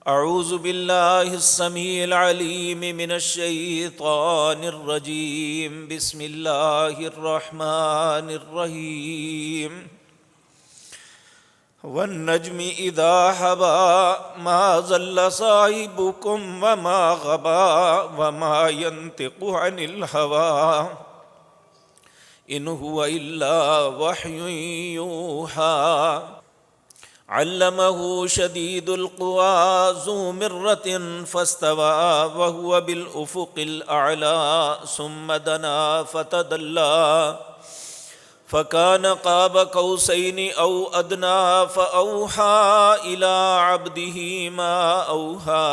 اعوذ باللہ السمیع العلیم من الشیطان الرجیم بسم اللہ الرحمن الرحیم والنجم اذا هوى ما ضل صاحبكم وما غوى وما ينطق عن الهوى ان هو الا وحی یوحى علمه شدید القوى ذو مرة فاستوى وهو بالأفق الأعلى ثم دنا فتدلى فكان قاب قوسين أو أدنى فأوحى إلى عبده ما أوحى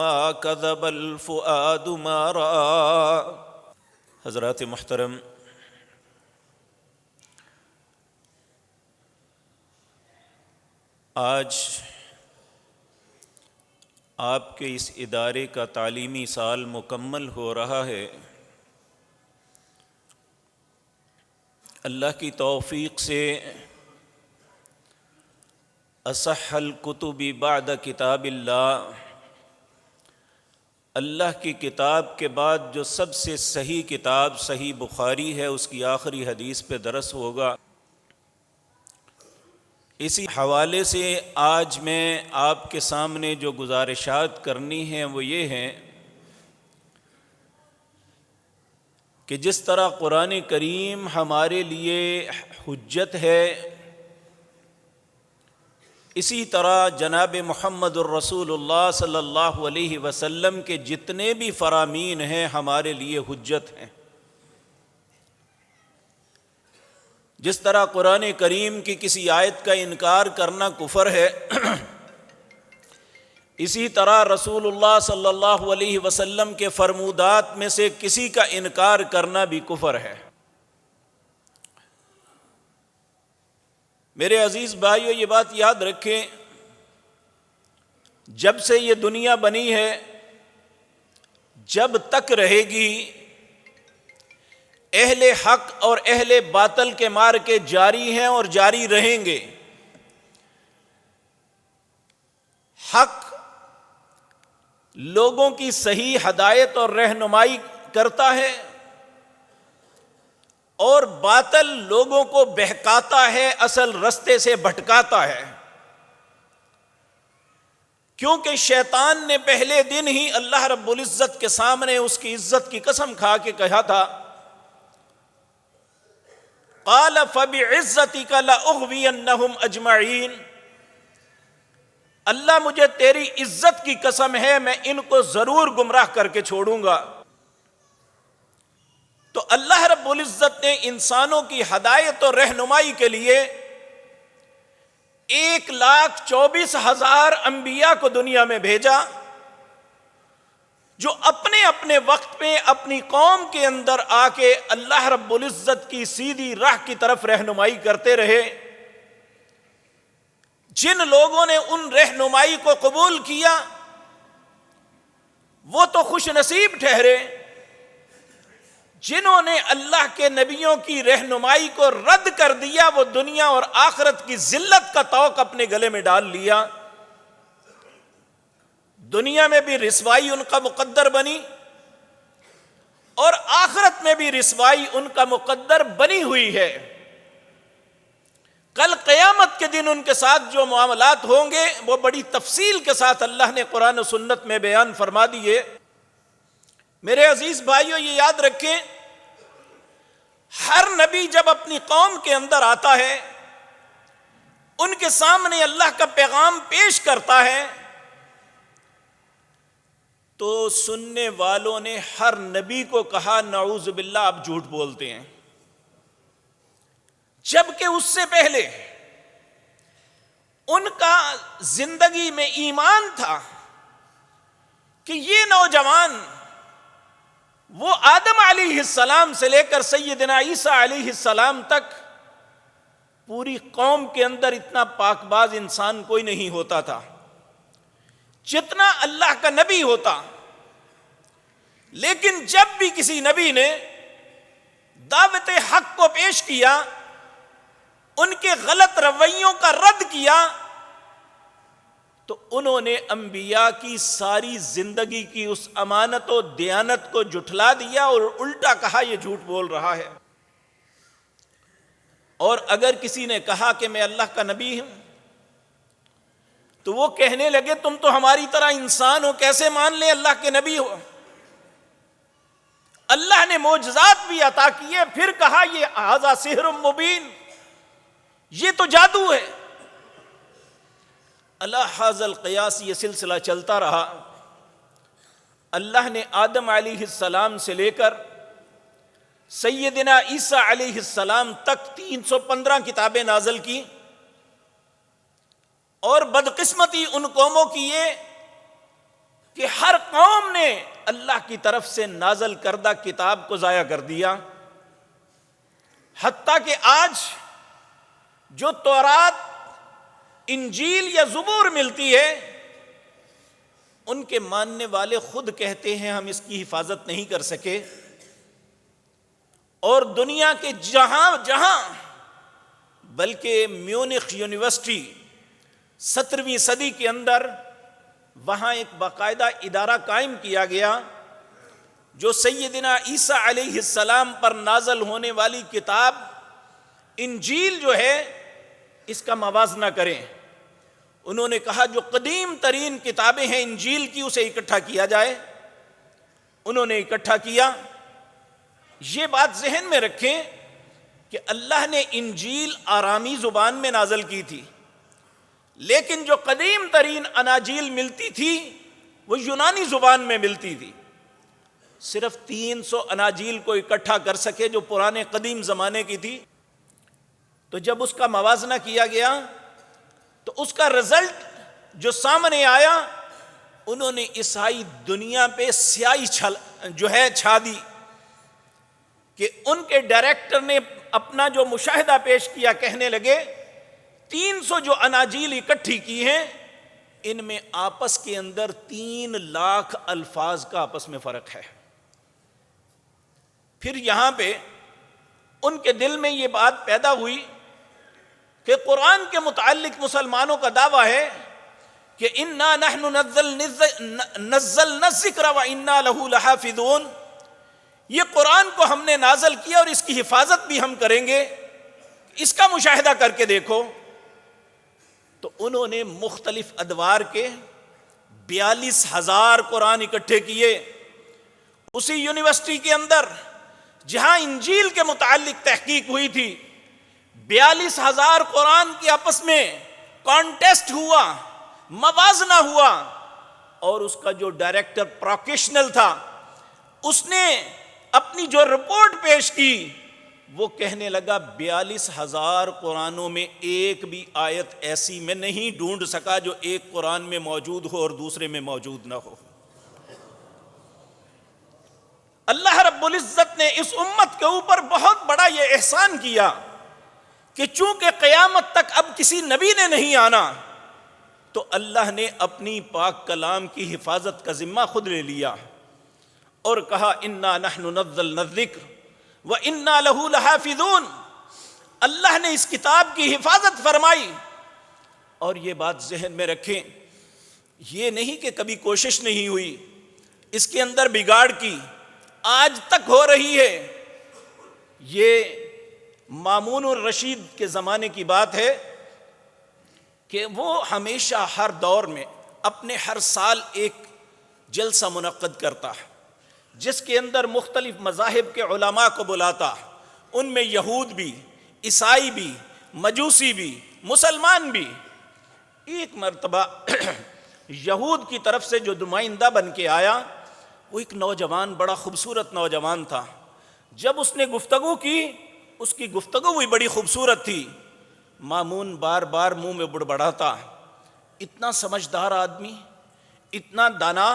ما كذب الفؤاد ما رأى۔ حضرات محترم، آج آپ کے اس ادارے کا تعلیمی سال مکمل ہو رہا ہے۔ اللہ کی توفیق سے اصح الکتب بعد کتاب اللہ کی کتاب کے بعد جو سب سے صحیح کتاب صحیح بخاری ہے، اس کی آخری حدیث پہ درس ہوگا۔ اسی حوالے سے آج میں آپ کے سامنے جو گزارشات کرنی ہیں وہ یہ ہیں کہ جس طرح قرآن کریم ہمارے لیے حجت ہے، اسی طرح جناب محمد الرسول اللہ صلی اللہ علیہ وسلم کے جتنے بھی فرامین ہیں ہمارے لیے حجت ہیں۔ جس طرح قرآن کریم کی کسی آیت کا انکار کرنا کفر ہے، اسی طرح رسول اللہ صلی اللہ علیہ وسلم کے فرمودات میں سے کسی کا انکار کرنا بھی کفر ہے۔ میرے عزیز بھائیو، یہ بات یاد رکھیں، جب سے یہ دنیا بنی ہے، جب تک رہے گی، اہل حق اور اہل باطل کے مارکے جاری ہیں اور جاری رہیں گے۔ حق لوگوں کی صحیح ہدایت اور رہنمائی کرتا ہے اور باطل لوگوں کو بہکاتا ہے، اصل رستے سے بھٹکاتا ہے، کیونکہ شیطان نے پہلے دن ہی اللہ رب العزت کے سامنے اس کی عزت کی قسم کھا کے کہا تھا، قال فبعزتک لاغوینہم اجمعین، اللہ مجھے تیری عزت کی قسم ہے میں ان کو ضرور گمراہ کر کے چھوڑوں گا۔ تو اللہ رب العزت نے انسانوں کی ہدایت اور رہنمائی کے لیے 1,24,000 انبیاء کو دنیا میں بھیجا، جو اپنے اپنے وقت پہ اپنی قوم کے اندر آ کے اللہ رب العزت کی سیدھی راہ کی طرف رہنمائی کرتے رہے۔ جن لوگوں نے ان رہنمائی کو قبول کیا وہ تو خوش نصیب ٹھہرے، جنہوں نے اللہ کے نبیوں کی رہنمائی کو رد کر دیا وہ دنیا اور آخرت کی ذلت کا طوق اپنے گلے میں ڈال لیا۔ دنیا میں بھی رسوائی ان کا مقدر بنی اور آخرت میں بھی رسوائی ان کا مقدر بنی ہوئی ہے۔ کل قیامت کے دن ان کے ساتھ جو معاملات ہوں گے وہ بڑی تفصیل کے ساتھ اللہ نے قرآن و سنت میں بیان فرما دیے۔ میرے عزیز بھائیو، یہ یاد رکھیں، ہر نبی جب اپنی قوم کے اندر آتا ہے، ان کے سامنے اللہ کا پیغام پیش کرتا ہے، تو سننے والوں نے ہر نبی کو کہا نعوذ باللہ آپ جھوٹ بولتے ہیں، جبکہ اس سے پہلے ان کا زندگی میں ایمان تھا کہ یہ نوجوان وہ آدم علیہ السلام سے لے کر سیدنا عیسیٰ علیہ السلام تک پوری قوم کے اندر اتنا پاک باز انسان کوئی نہیں ہوتا تھا جتنا اللہ کا نبی ہوتا۔ لیکن جب بھی کسی نبی نے دعوت حق کو پیش کیا، ان کے غلط رویوں کا رد کیا، تو انہوں نے انبیاء کی ساری زندگی کی اس امانت و دیانت کو جھٹلا دیا اور الٹا کہا یہ جھوٹ بول رہا ہے۔ اور اگر کسی نے کہا کہ میں اللہ کا نبی ہوں تو وہ کہنے لگے تم تو ہماری طرح انسان ہو، کیسے مان لیں اللہ کے نبی ہو؟ اللہ نے معجزات بھی عطا کیے، پھر کہا یہ ھذا سحر مبین، یہ تو جادو ہے۔ اللہ ھذا القیاس، یہ سلسلہ چلتا رہا۔ اللہ نے آدم علیہ السلام سے لے کر سیدنا عیسیٰ علیہ السلام تک 315 کتابیں نازل کی، اور بدقسمتی ان قوموں کی یہ کہ ہر قوم نے اللہ کی طرف سے نازل کردہ کتاب کو ضائع کر دیا، حتیٰ کہ آج جو تورات، انجیل یا زبور ملتی ہے، ان کے ماننے والے خود کہتے ہیں ہم اس کی حفاظت نہیں کر سکے، اور دنیا کے جہاں جہاں، بلکہ میونخ یونیورسٹی 17ویں صدی کے اندر وہاں ایک باقاعدہ ادارہ قائم کیا گیا جو سیدنا عیسیٰ علیہ السلام پر نازل ہونے والی کتاب انجیل جو ہے اس کا موازنہ کریں۔ انہوں نے کہا جو قدیم ترین کتابیں ہیں انجیل کی، اسے اکٹھا کیا جائے۔ انہوں نے اکٹھا کیا۔ یہ بات ذہن میں رکھیں کہ اللہ نے انجیل آرامی زبان میں نازل کی تھی، لیکن جو قدیم ترین اناجیل ملتی تھی وہ یونانی زبان میں ملتی تھی۔ صرف 300 اناجیل کو اکٹھا کر سکے جو پرانے قدیم زمانے کی تھی۔ تو جب اس کا موازنہ کیا گیا تو اس کا رزلٹ جو سامنے آیا، انہوں نے عیسائی دنیا پہ سیاہی چھا دی کہ ان کے ڈائریکٹر نے اپنا جو مشاہدہ پیش کیا، کہنے لگے 300 جو اناجیل اکٹھی کی ہیں ان میں آپس کے اندر 3 لاکھ الفاظ کا آپس میں فرق ہے۔ پھر یہاں پہ ان کے دل میں یہ بات پیدا ہوئی کہ قرآن کے متعلق مسلمانوں کا دعویٰ ہے کہ اِنَّا نَحْنُ نَزَّلْنَا الذِّكْرَ وَإِنَّا لَهُ لَحَافِظُونَ، یہ قرآن کو ہم نے نازل کیا اور اس کی حفاظت بھی ہم کریں گے، اس کا مشاہدہ کر کے دیکھو۔ تو انہوں نے مختلف ادوار کے 42,000 قرآن اکٹھے کیے۔ اسی یونیورسٹی کے اندر جہاں انجیل کے متعلق تحقیق ہوئی تھی، 42,000 قرآن کے آپس میں کانٹیسٹ ہوا، موازنہ ہوا، اور اس کا جو ڈائریکٹر پروفیشنل تھا اس نے اپنی جو رپورٹ پیش کی وہ کہنے لگا 42,000 قرآنوں میں ایک بھی آیت ایسی میں نہیں ڈھونڈ سکا جو ایک قرآن میں موجود ہو اور دوسرے میں موجود نہ ہو۔ اللہ رب العزت نے اس امت کے اوپر بہت بڑا یہ احسان کیا کہ چونکہ قیامت تک اب کسی نبی نے نہیں آنا، تو اللہ نے اپنی پاک کلام کی حفاظت کا ذمہ خود لے لیا اور کہا اِنَّا نَحْنُ نَزَّلْنَا الذِّكْرَ وَإِنَّا لَهُ لَحَافِظُونَ۔ اللہ نے اس کتاب کی حفاظت فرمائی۔ اور یہ بات ذہن میں رکھیں، یہ نہیں کہ کبھی کوشش نہیں ہوئی اس کے اندر بگاڑ کی، آج تک ہو رہی ہے۔ یہ مامون الرشید کے زمانے کی بات ہے کہ وہ ہمیشہ ہر دور میں اپنے ہر سال ایک جلسہ منعقد کرتا ہے جس کے اندر مختلف مذاہب کے علماء کو بلاتا، ان میں یہود بھی، عیسائی بھی، مجوسی بھی، مسلمان بھی۔ ایک مرتبہ یہود کی طرف سے جو نمائندہ بن کے آیا وہ ایک نوجوان، بڑا خوبصورت نوجوان تھا۔ جب اس نے گفتگو کی، اس کی گفتگو بھی بڑی خوبصورت تھی۔ مامون بار بار منہ میں بڑبڑاتا، اتنا سمجھدار آدمی، اتنا دانا،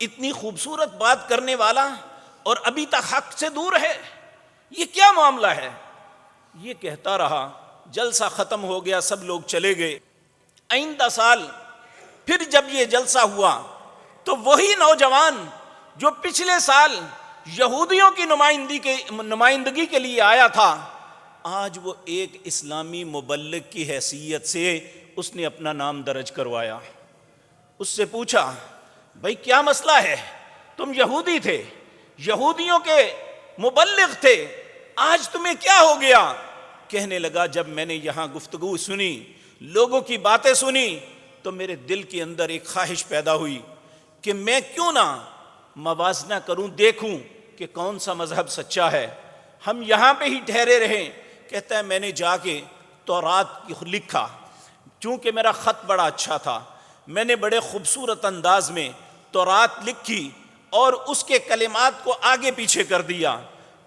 اتنی خوبصورت بات کرنے والا، اور ابھی تک حق سے دور ہے، یہ کیا معاملہ ہے؟ یہ کہتا رہا۔ جلسہ ختم ہو گیا، سب لوگ چلے گئے۔ آئندہ سال پھر جب یہ جلسہ ہوا تو وہی نوجوان جو پچھلے سال یہودیوں کی نمائندگی کے لیے آیا تھا، آج وہ ایک اسلامی مبلغ کی حیثیت سے اس نے اپنا نام درج کروایا۔ اس سے پوچھا بھائی کیا مسئلہ ہے؟ تم یہودی تھے، یہودیوں کے مبلغ تھے، آج تمہیں کیا ہو گیا؟ کہنے لگا جب میں نے یہاں گفتگو سنی، لوگوں کی باتیں سنی، تو میرے دل کے اندر ایک خواہش پیدا ہوئی کہ میں کیوں نہ موازنہ کروں، دیکھوں کہ کون سا مذہب سچا ہے، ہم یہاں پہ ہی ٹھہرے رہیں۔ کہتا ہے میں نے جا کے تورات کی لکھا، چونکہ میرا خط بڑا اچھا تھا، میں نے بڑے خوبصورت انداز میں تورات لکھی اور اس کے کلمات کو آگے پیچھے کر دیا،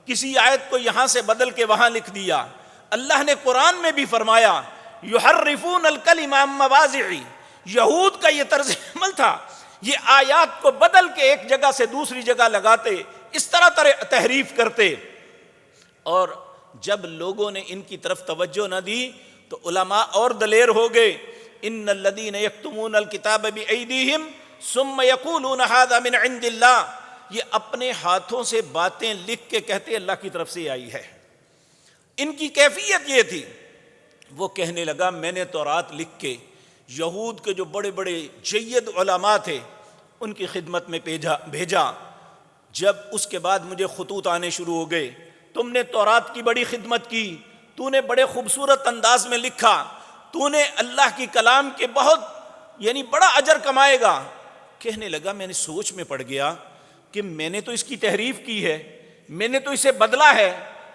کسی آیت کو یہاں سے بدل کے وہاں لکھ دیا۔ اللہ نے قرآن میں بھی فرمایا یحرفون الکلم عن مواضعہ، یہود کا یہ طرز عمل تھا، یہ آیات کو بدل کے ایک جگہ سے دوسری جگہ لگاتے، اس طرح تحریف کرتے۔ اور جب لوگوں نے ان کی طرف توجہ نہ دی تو علماء اور دلیر ہو گئے، ان الذین یکتمون الکتاب بایدیہم ثم یقولون ھذا من عند اللہ، یہ اپنے ہاتھوں سے باتیں لکھ کے کہتے اللہ کی طرف سے آئی ہے۔ ان کی کیفیت یہ تھی، وہ کہنے لگا میں نے تورات لکھ کے یہود کے جو بڑے بڑے جید علماء تھے ان کی خدمت میں بھیجا، جب اس کے بعد مجھے خطوط آنے شروع ہو گئے، تم نے تورات کی بڑی خدمت کی، تو نے بڑے خوبصورت انداز میں لکھا، تو نے اللہ کی کلام کے بہت بڑا اجر کمائے گا۔ کہنے لگا میں نے سوچ میں پڑ گیا کہ میں نے تو اس کی تحریف کی ہے، میں نے تو اسے بدلا ہے،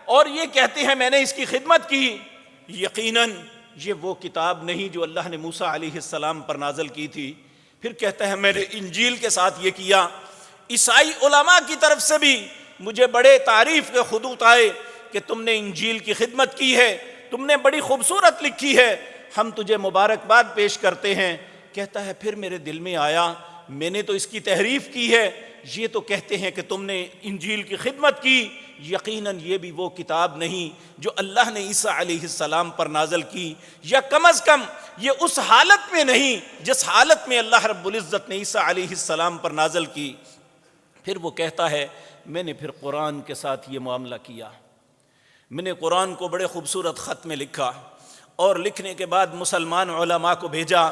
اور یہ کہتے ہیں میں نے اس کی خدمت کی۔ یقیناً یہ وہ کتاب نہیں جو اللہ نے موسیٰ علیہ السلام پر نازل کی تھی۔ پھر کہتا ہے میں نے انجیل کے ساتھ یہ کیا۔ عیسائی علماء کی طرف سے بھی مجھے بڑے تعریف کے خطوط آئے کہ تم نے انجیل کی خدمت کی ہے، تم نے بڑی خوبصورت لکھی ہے، ہم تجھے مبارکباد پیش کرتے ہیں۔ کہتا ہے پھر میرے دل میں آیا میں نے تو اس کی تحریف کی ہے، یہ تو کہتے ہیں کہ تم نے انجیل کی خدمت کی، یقیناً یہ بھی وہ کتاب نہیں جو اللہ نے عیسیٰ علیہ السلام پر نازل کی، یا کم از کم یہ اس حالت میں نہیں جس حالت میں اللہ رب العزت نے عیسیٰ علیہ السلام پر نازل کی۔ پھر وہ کہتا ہے میں نے پھر قرآن کے ساتھ یہ معاملہ کیا، میں نے قرآن کو بڑے خوبصورت خط میں لکھا، اور لکھنے کے بعد مسلمان علماء کو بھیجا۔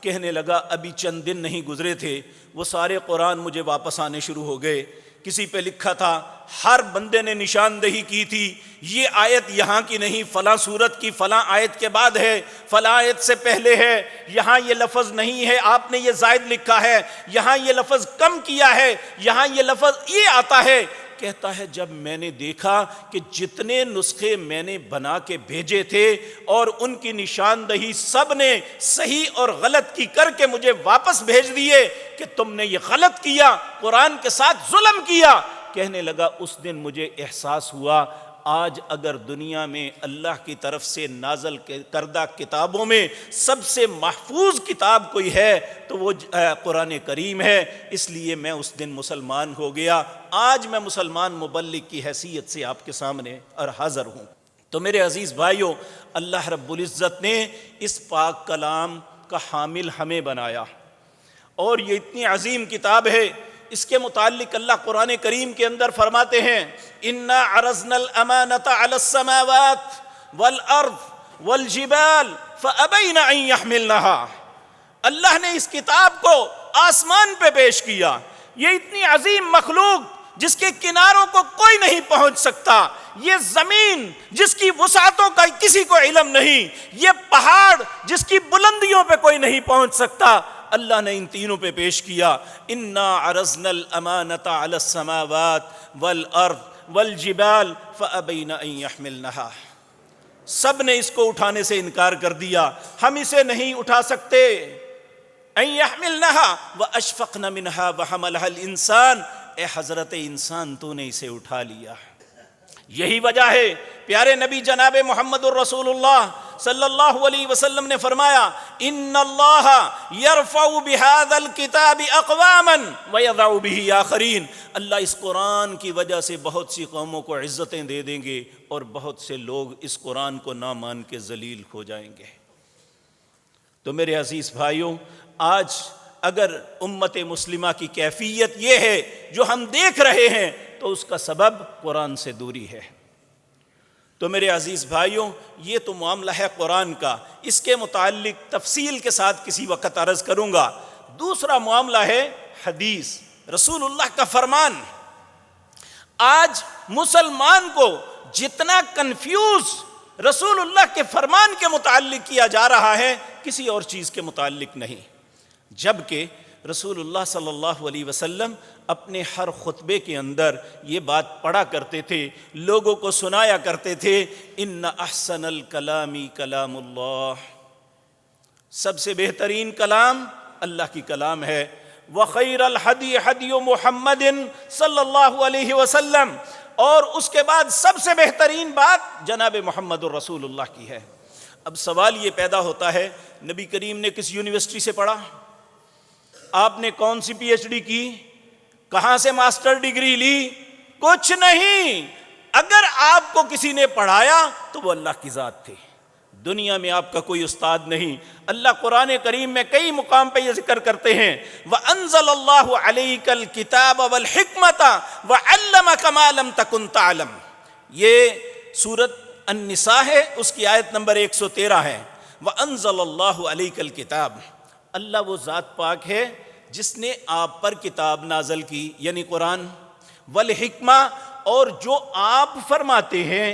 کہنے لگا ابھی چند دن نہیں گزرے تھے، وہ سارے قرآن مجھے واپس آنے شروع ہو گئے۔ کسی پہ لکھا تھا، ہر بندے نے نشاندہی کی تھی یہ آیت یہاں کی نہیں، فلاں سورت کی فلاں آیت کے بعد ہے، فلاں آیت سے پہلے ہے، یہاں یہ لفظ نہیں ہے، آپ نے یہ زائد لکھا ہے، یہاں یہ لفظ کم کیا ہے، یہاں یہ لفظ یہ آتا ہے۔ کہتا ہے جب میں نے دیکھا کہ جتنے نسخے میں نے بنا کے بھیجے تھے اور ان کی نشاندہی سب نے صحیح اور غلط کی کر کے مجھے واپس بھیج دیے کہ تم نے یہ غلط کیا، قرآن کے ساتھ ظلم کیا۔ کہنے لگا اس دن مجھے احساس ہوا آج اگر دنیا میں اللہ کی طرف سے نازل کردہ کتابوں میں سب سے محفوظ کتاب کوئی ہے تو وہ قرآن کریم ہے، اس لیے میں اس دن مسلمان ہو گیا۔ آج میں مسلمان مبلغ کی حیثیت سے آپ کے سامنے اور حاضر ہوں۔ تو میرے عزیز بھائیوں، اللہ رب العزت نے اس پاک کلام کا حامل ہمیں بنایا، اور یہ اتنی عظیم کتاب ہے۔ اس کے متعلق اللہ قرآن کریم کے اندر فرماتے ہیں اِنَّا عَرَضْنَا الْأَمَانَةَ عَلَى السَّمَاوَاتِ وَالْأَرْضِ وَالْجِبَالِ فَأَبَيْنَ أَن يَحْمِلْنَهَا۔ اللہ نے اس کتاب کو آسمان پہ پیش کیا، یہ اتنی عظیم مخلوق جس کے کناروں کو کوئی نہیں پہنچ سکتا، یہ زمین جس کی وسعتوں کا کسی کو علم نہیں، یہ پہاڑ جس کی بلندیوں پہ کوئی نہیں پہنچ سکتا، اللہ نے ان تینوں پہ پیش کیا۔ اِنَّا عَرَضْنَا الْأَمَانَةَ عَلَى السَّمَاوَاتِ وَالْأَرْضِ وَالْجِبَالِ فَأَبَيْنَ أَن يَحْمِلْنَهَا۔ سب نے اس کو اٹھانے سے انکار کر دیا، ہم اسے نہیں اٹھا سکتے۔ أَن يَحْمِلْنَهَا وَأَشْفَقْنَ مِنْهَا وَحَمَلَهَا الْإِنسَانُ، اے حضرت انسان تو نے اسے اٹھا لیا۔ یہی وجہ ہے پیارے نبی جناب محمد الرسول اللہ صلی اللہ علیہ وسلم نے فرمایا ان اللہ یرفع بہذا الکتاب اقواما ویضع بہ آخرین، اللہ اس قرآن کی وجہ سے بہت سی قوموں کو عزتیں دے دیں گے اور بہت سے لوگ اس قرآن کو نہ مان کے ذلیل ہو جائیں گے۔ تو میرے عزیز بھائیوں، آج اگر امت مسلمہ کی کیفیت یہ ہے جو ہم دیکھ رہے ہیں تو اس کا سبب قرآن سے دوری ہے۔ تو میرے عزیز بھائیوں، یہ تو معاملہ ہے قرآن کا، اس کے متعلق تفصیل کے ساتھ کسی وقت عرض کروں گا۔ دوسرا معاملہ ہے حدیث، رسول اللہ کا فرمان۔ آج مسلمان کو جتنا کنفیوز رسول اللہ کے فرمان کے متعلق کیا جا رہا ہے، کسی اور چیز کے متعلق نہیں، جبکہ رسول اللہ صلی اللہ علیہ وسلم اپنے ہر خطبے کے اندر یہ بات پڑھا کرتے تھے، لوگوں کو سنایا کرتے تھے، ان احسن الکلام کلام اللہ، سب سے بہترین کلام اللہ کی کلام ہے، وخیر الحدی حدی محمد صلی اللہ علیہ وسلم، اور اس کے بعد سب سے بہترین بات جناب محمد الرسول اللہ کی ہے۔ اب سوال یہ پیدا ہوتا ہے، نبی کریم نے کس یونیورسٹی سے پڑھا؟ آپ نے کون سی پی ایچ ڈی کی؟ کہاں سے ماسٹر ڈگری لی؟ کچھ نہیں۔ اگر آپ کو کسی نے پڑھایا تو وہ اللہ کی ذات تھی، دنیا میں آپ کا کوئی استاد نہیں۔ اللہ قرآن کریم میں کئی مقام پہ یہ ذکر کرتے ہیں، وَأَنزَلَ اللَّهُ عَلَيْكَ الْكِتَابَ وَالْحِكْمَةَ وَعَلَّمَكَ مَا لَمْ تَكُنْ تَعْلَمْ۔ یہ سورۃ النساء ہے، اس کی آیت نمبر 113 ہے، وَأَنزَلَ اللَّهُ عَلَيْكَ الْكِتَابَ۔ اللہ وہ ذات پاک ہے جس نے آپ پر کتاب نازل کی، یعنی قرآن، والحکمہ، اور جو آپ فرماتے ہیں،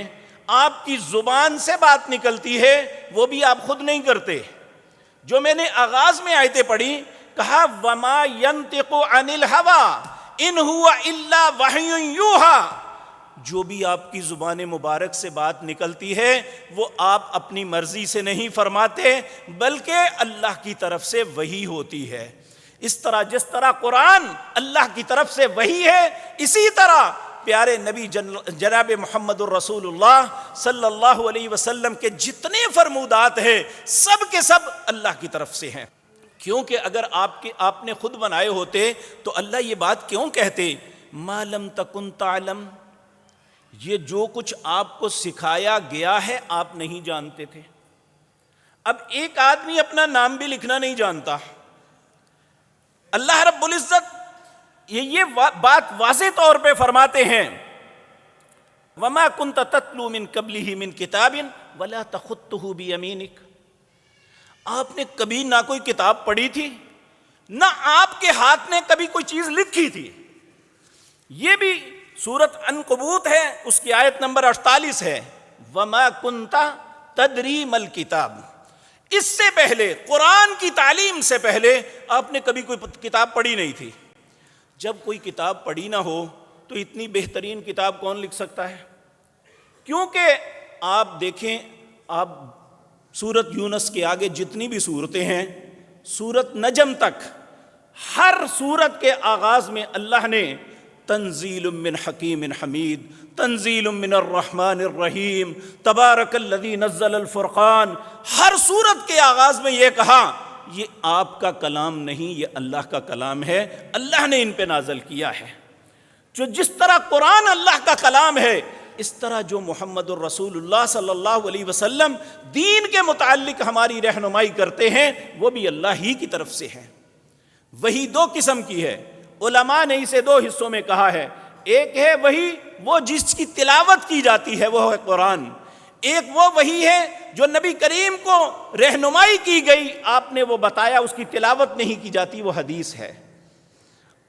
آپ کی زبان سے بات نکلتی ہے، وہ بھی آپ خود نہیں کرتے۔ جو میں نے آغاز میں آیتیں پڑھی، کہا وَمَا يَنطِقُ عَنِ الْهَوَىٰ إِنْ هُوَ إِلَّا وَحْيٌ يُوحَىٰ۔ جو بھی آپ کی زبان مبارک سے بات نکلتی ہے، وہ آپ اپنی مرضی سے نہیں فرماتے، بلکہ اللہ کی طرف سے وحی ہوتی ہے۔ اس طرح جس طرح قرآن اللہ کی طرف سے وحی ہے، اسی طرح پیارے نبی جناب محمد الرسول اللہ صلی اللہ علیہ وسلم کے جتنے فرمودات ہیں، سب کے سب اللہ کی طرف سے ہیں۔ کیونکہ اگر آپ نے خود بنائے ہوتے تو اللہ یہ بات کیوں کہتے، ما لم تکن تعلم، یہ جو کچھ آپ کو سکھایا گیا ہے آپ نہیں جانتے تھے۔ اب ایک آدمی اپنا نام بھی لکھنا نہیں جانتا، اللہ رب العزت یہ بات واضح طور پہ فرماتے ہیں، وَمَا كُنْتَ تَتْلُو مِن قَبْلِهِ مِن كِتَابٍ وَلَا تَخُطُّهُ بِيَمِينِكَ۔ آپ نے کبھی نہ کوئی کتاب پڑھی تھی، نہ آپ کے ہاتھ نے کبھی کوئی چیز لکھی تھی۔ یہ بھی سورۃ عنکبوت ہے، اس کی آیت نمبر 48 ہے، وَمَا كُنْتَ تَدْرِي مَا الْكِتَابُ۔ اس سے پہلے، قرآن کی تعلیم سے پہلے آپ نے کبھی کوئی کتاب پڑھی نہیں تھی۔ جب کوئی کتاب پڑھی نہ ہو تو اتنی بہترین کتاب کون لکھ سکتا ہے؟ کیونکہ آپ دیکھیں، آپ سورۃ یونس کے آگے جتنی بھی سورتیں ہیں، سورۃ نجم تک، ہر سورت کے آغاز میں اللہ نے تنزیل من حکیم حمید، تنزیل من الرحمن الرحیم، تبارک الذی نزل الفرقان، ہر سورت کے آغاز میں یہ کہا یہ آپ کا کلام نہیں، یہ اللہ کا کلام ہے، اللہ نے ان پہ نازل کیا ہے۔ جو جس طرح قرآن اللہ کا کلام ہے، اس طرح جو محمد الرسول اللہ صلی اللہ علیہ وسلم دین کے متعلق ہماری رہنمائی کرتے ہیں، وہ بھی اللہ ہی کی طرف سے ہے۔ وہی دو قسم کی ہے، علماء نے اسے دو حصوں میں کہا ہے، ایک ہے وہی وہ جس کی تلاوت کی جاتی ہے، وہ ہے قرآن، ایک وہ وہی ہے جو نبی کریم کو رہنمائی کی گئی، آپ نے وہ بتایا، اس کی تلاوت نہیں کی جاتی، وہ حدیث ہے۔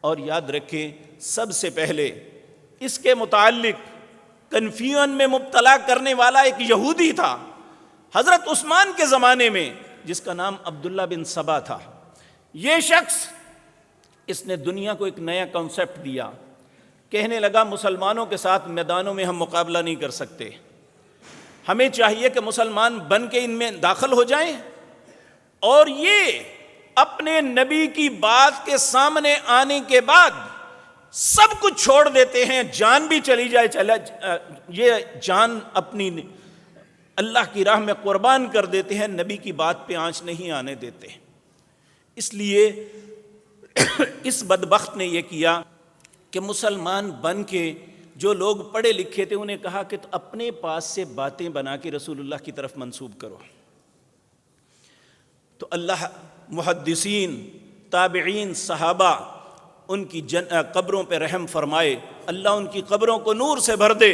اور یاد رکھیں، سب سے پہلے اس کے متعلق کنفیوژن میں مبتلا کرنے والا ایک یہودی تھا حضرت عثمان کے زمانے میں، جس کا نام عبداللہ بن سبا تھا۔ یہ شخص، اس نے دنیا کو ایک نیا کنسیپٹ دیا، کہنے لگا مسلمانوں کے ساتھ میدانوں میں ہم مقابلہ نہیں کر سکتے، ہمیں چاہیے کہ مسلمان بن کے ان میں داخل ہو جائیں، اور یہ اپنے نبی کی بات کے سامنے آنے کے بعد سب کچھ چھوڑ دیتے ہیں، جان بھی چلی جائے یہ جان اپنی اللہ کی راہ میں قربان کر دیتے ہیں، نبی کی بات پہ آنچ نہیں آنے دیتے۔ اس لیے اس بدبخت نے یہ کیا کہ مسلمان بن کے جو لوگ پڑھے لکھے تھے انہیں کہا کہ اپنے پاس سے باتیں بنا کے رسول اللہ کی طرف منسوب کرو۔ تو اللہ محدثین، تابعین، صحابہ، ان کی قبروں پہ رحم فرمائے، اللہ ان کی قبروں کو نور سے بھر دے۔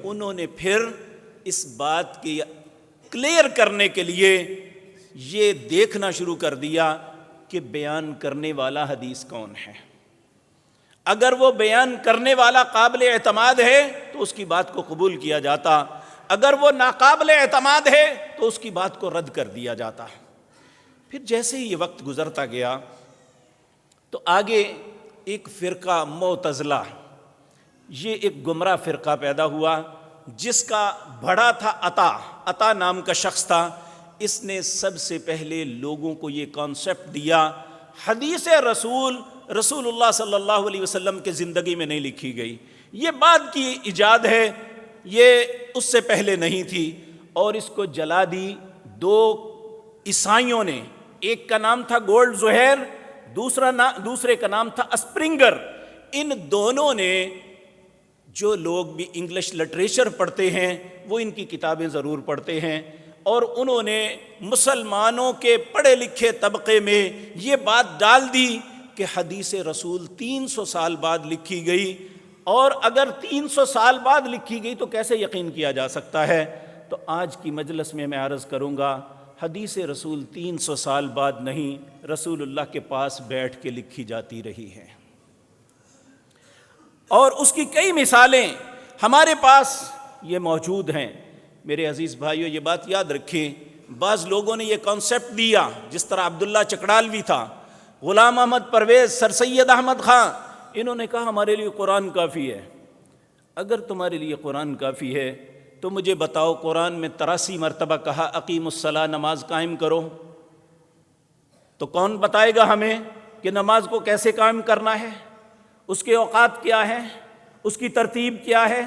انہوں نے پھر اس بات کی کلیئر کرنے کے لیے یہ دیکھنا شروع کر دیا کہ بیان کرنے والا حدیث کون ہے۔ اگر وہ بیان کرنے والا قابل اعتماد ہے تو اس کی بات کو قبول کیا جاتا، اگر وہ ناقابل اعتماد ہے تو اس کی بات کو رد کر دیا جاتا۔ پھر جیسے ہی یہ وقت گزرتا گیا تو آگے ایک فرقہ معتزلہ، یہ ایک گمراہ فرقہ پیدا ہوا جس کا بڑا تھا عطا نام کا شخص تھا۔ اس نے سب سے پہلے لوگوں کو یہ کانسیپٹ دیا، حدیث رسول اللہ صلی اللہ علیہ وسلم کے زندگی میں نہیں لکھی گئی، یہ بعد کی ایجاد ہے، یہ اس سے پہلے نہیں تھی، اور اس کو جلا دی دو عیسائیوں نے۔ ایک کا نام تھا گولڈ زہیر، دوسرے کا نام تھا اسپرنگر۔ ان دونوں نے، جو لوگ بھی انگلش لٹریچر پڑھتے ہیں وہ ان کی کتابیں ضرور پڑھتے ہیں، اور انہوں نے مسلمانوں کے پڑھے لکھے طبقے میں یہ بات ڈال دی کہ حدیث رسول 300 سال بعد لکھی گئی، اور اگر 300 سال بعد لکھی گئی تو کیسے یقین کیا جا سکتا ہے؟ تو آج کی مجلس میں عرض کروں گا، حدیث رسول 300 سال بعد نہیں، رسول اللہ کے پاس بیٹھ کے لکھی جاتی رہی ہے، اور اس کی کئی مثالیں ہمارے پاس یہ موجود ہیں۔ میرے عزیز بھائیو، یہ بات یاد رکھیں، بعض لوگوں نے یہ کانسیپٹ دیا، جس طرح عبداللہ چکڑالوی تھا، غلام احمد پرویز، سر سید احمد خان، انہوں نے کہا ہمارے لیے قرآن کافی ہے۔ اگر تمہارے لیے قرآن کافی ہے تو مجھے بتاؤ، قرآن میں 83 مرتبہ کہا اقیم الصلاۃ، نماز قائم کرو، تو کون بتائے گا ہمیں کہ نماز کو کیسے قائم کرنا ہے، اس کے اوقات کیا ہیں، اس کی ترتیب کیا ہے،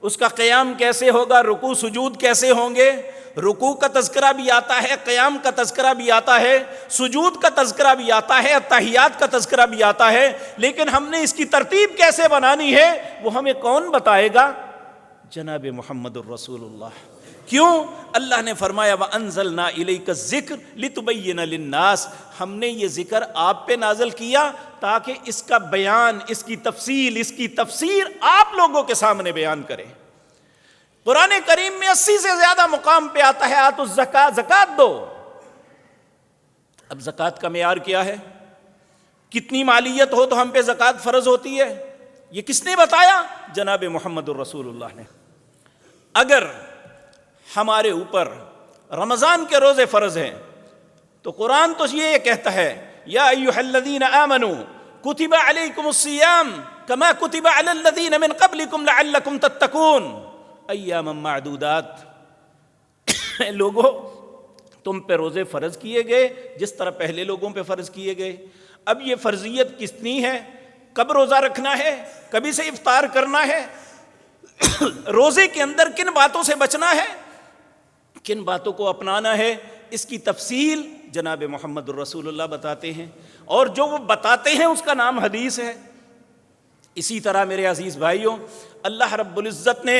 اس کا قیام کیسے ہوگا، رکوع سجود کیسے ہوں گے؟ رکوع کا تذکرہ بھی آتا ہے، قیام کا تذکرہ بھی آتا ہے، سجود کا تذکرہ بھی آتا ہے، تحیات کا تذکرہ بھی آتا ہے، لیکن ہم نے اس کی ترتیب کیسے بنانی ہے وہ ہمیں کون بتائے گا؟ جناب محمد الرسول اللہ۔ کیوں؟ اللہ نے فرمایا وَأَنزَلْنَا إِلَيْكَ الذِّكْرَ لِتُبَيِّنَ لِلنَّاسِ، ہم نے یہ ذکر آپ پہ نازل کیا تاکہ اس کا بیان، اس کی تفصیل، اس کی تفسیر آپ لوگوں کے سامنے بیان کریں۔ قرآن کریم میں 80 سے زیادہ مقام پہ آتا ہے آتوا الزکاۃ، زکوٰۃ دو۔ اب زکوٰۃ کا معیار کیا ہے؟ کتنی مالیت ہو تو ہم پہ زکوٰۃ فرض ہوتی ہے؟ یہ کس نے بتایا؟ جناب محمد الرسول اللہ نے۔ اگر ہمارے اوپر رمضان کے روزے فرض ہیں تو قرآن تو یہ کہتا ہے یا ایھا الذین آمنوا کتب علیکم الصیام کما کتب علی الذین من قبلکم لعلکم تتقون ایاما معدودات، لوگوں تم پہ روزے فرض کیے گئے جس طرح پہلے لوگوں پہ فرض کیے گئے۔ اب یہ فرضیت کتنی ہے؟ کب روزہ رکھنا ہے، کبھی سے افطار کرنا ہے، روزے کے اندر کن باتوں سے بچنا ہے، کن باتوں کو اپنانا ہے، اس کی تفصیل جناب محمد الرسول اللہ بتاتے ہیں، اور جو وہ بتاتے ہیں اس کا نام حدیث ہے۔ اسی طرح میرے عزیز بھائیوں، اللہ رب العزت نے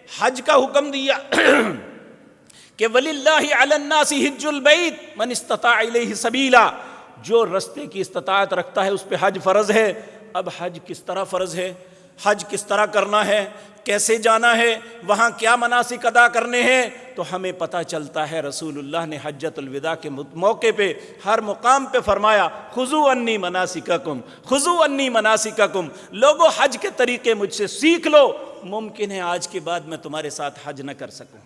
حج کا حکم دیا کہ وَلِلَّهِ عَلَى النَّاسِ حِجُّ الْبَيْتِ مَنِ اسْتَطَاعَ إِلَيْهِ سَبِيلًا، جو رستے کی استطاعت رکھتا ہے اس پہ حج فرض ہے۔ اب حج کس طرح فرض ہے، حج کس طرح کرنا ہے، کیسے جانا ہے، وہاں کیا مناسک ادا کرنے ہیں، تو ہمیں پتہ چلتا ہے رسول اللہ نے حجۃ الوداع کے موقع پہ ہر مقام پہ فرمایا خذوا عنی مناسککم، خذوا عنی مناسککم، لوگوں حج کے طریقے مجھ سے سیکھ لو، ممکن ہے آج کے بعد میں تمہارے ساتھ حج نہ کر سکوں۔